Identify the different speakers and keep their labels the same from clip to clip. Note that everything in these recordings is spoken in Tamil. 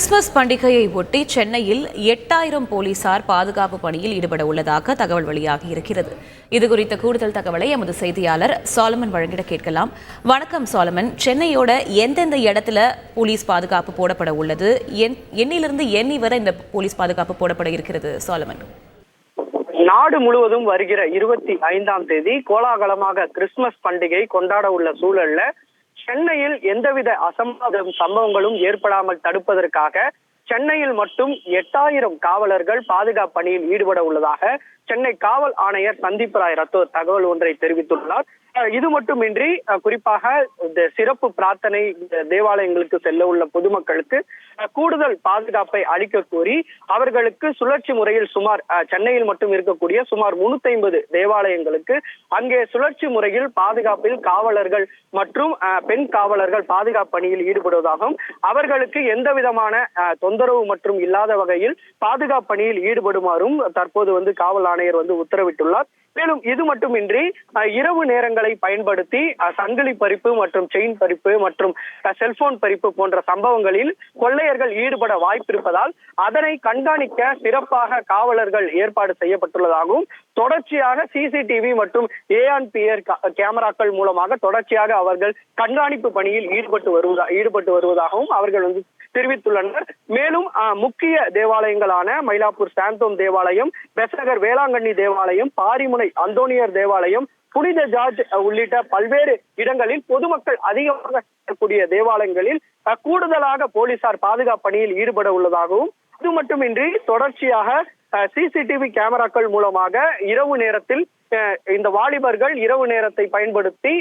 Speaker 1: கிறிஸ்துமஸ் பண்டிகையை ஒட்டி சென்னையில் 8000 போலீசார் பாதுகாப்பு பணியில் ஈடுபட உள்ளதாக தகவல் வெளியாகி இருக்கிறது. இதுகுறித்த கூடுதல் தகவலை எமது செய்தியாளர் சாலமன் வழங்கிட கேட்கலாம். வணக்கம் சாலமன், சென்னையோட எந்தெந்த இடத்துல போலீஸ் பாதுகாப்பு போடப்பட உள்ளது, எண்ணிலிருந்து எண்ணி வரை இந்த போலீஸ் பாதுகாப்பு போடப்பட இருக்கிறது? சாலமன்,
Speaker 2: நாடு முழுவதும் வருகிற 25ஆம் தேதி கோலாகலமாக கிறிஸ்துமஸ் பண்டிகை கொண்டாட உள்ள சூழல்ல சென்னையில் எந்தவித அசம்பாவித சம்பவங்களும் ஏற்படாமல் தடுப்பதற்காக சென்னையில் மட்டும் 8000 காவலர்கள் பாதுகாப்பு பணியில் ஈடுபட உள்ளதாக சென்னை காவல் ஆணையர் சந்தீப் ராய் ரத்தோர் தகவல் ஒன்றை தெரிவித்துள்ளார். இது மட்டுமின்றி குறிப்பாக சிறப்பு பிரார்த்தனை தேவாலயங்களுக்கு செல்ல உள்ள பொதுமக்களுக்கு கூடுதல் பாதுகாப்பை அளிக்க கோரி அவர்களுக்கு சுழற்சி முறையில் சென்னையில் மட்டும் இருக்கக்கூடிய சுமார் 350 தேவாலயங்களுக்கு அங்கே சுழற்சி முறையில் பாதுகாப்பில் காவலர்கள் மற்றும் பெண் காவலர்கள் பாதுகாப்பு பணியில் ஈடுபடுவதாகவும் அவர்களுக்கு எந்த விதமான தொந்தரவு மற்றும் இல்லாத வகையில் பாதுகாப்பு பணியில் ஈடுபடுமாறும் தற்போது காவல் ஆணையர் உத்தரவிட்டுள்ளார். மேலும் இது மட்டுமின்றி இரவு நேரங்களை பயன்படுத்தி சங்கிலி பறிப்பு மற்றும் செயின் பறிப்பு மற்றும் செல்போன் பறிப்பு போன்ற சம்பவங்களில் கொள்ளையர்கள் ஈடுபட வாய்ப்பிருப்பதால் அதனை கண்காணிக்க சிறப்பாக காவலர்கள் ஏற்பாடு செய்யப்பட்டுள்ளதாகவும் தொடர்ச்சியாக சிசிடிவி மற்றும் ஏஆன்பிஆர் கேமராக்கள் மூலமாக தொடர்ச்சியாக அவர்கள் கண்காணிப்பு பணியில் ஈடுபட்டு வருவதாகவும் அவர்கள் தெரிவித்துள்ளனர். மேலும் முக்கிய தேவாலயங்களான மயிலாப்பூர் சாந்தோம் தேவாலயம், பெசநகர் வேளாங்கண்ணி தேவாலயம், பாரிமுனை அந்தோனியர் தேவாலயம், புனித ஜார்ஜ் உள்ளிட்ட பல்வேறு இடங்களில் பொதுமக்கள் அதிகமாக கூடிய தேவாலயங்களில் கூடுதலாக போலீசார் பாதுகாப்பு பணியில் ஈடுபட உள்ளதாகவும் இது மட்டுமின்றி தொடர்ச்சியாக சிசிடிவி கேமராக்கள் மூலமாக இரவு நேரத்தில் இந்த வாலிபர்கள் இரவு நேரத்தை பயன்படுத்தி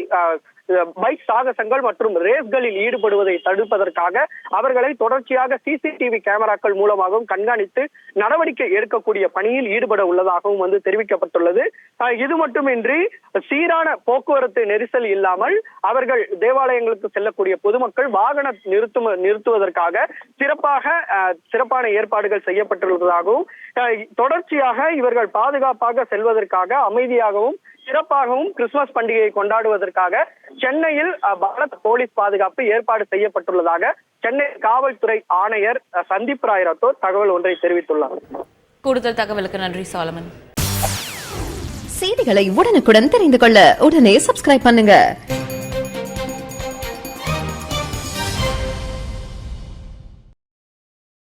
Speaker 2: பைக் சாகசங்கள் மற்றும் ரேஸ்களில் ஈடுபடுவதை தடுப்பதற்காக அவர்களை தொடர்ச்சியாக சிசிடிவி கேமராக்கள் மூலமாகவும் கண்காணித்து நடவடிக்கை எடுக்கக்கூடிய பணியில் ஈடுபட உள்ளதாகவும் தெரிவிக்கப்பட்டுள்ளது. இது மட்டுமின்றி சீரான போக்குவரத்து நெரிசல் இல்லாமல் அவர்கள் தேவாலயங்களுக்கு செல்லக்கூடிய பொதுமக்கள் வாகன நிறுத்துவதற்காக சிறப்பான ஏற்பாடுகள் செய்யப்பட்டுள்ளதாகவும் தொடர்ச்சியாக இவர்கள் பாதுகாப்பாக செல்வதற்காக அமைதியாகவும் சிறப்பாகவும் கிறிஸ்துமஸ் பண்டிகையை கொண்டாடுவதற்காக சென்னையில் பலத்த போலீஸ் பாதுகாப்பு ஏற்பாடு செய்யப்பட்டுள்ளதாக சென்னை காவல்துறை ஆணையர் சந்தீப் ராய் ரத்தோர் தகவல் ஒன்றை தெரிவித்துள்ளார்.
Speaker 1: கூடுதல் தகவலுக்கு நன்றி சாலமன்.
Speaker 3: செய்திகளை உடனுக்குடன் தெரிந்து கொள்ள உடனே சப்ஸ்கிரைப் பண்ணுங்க.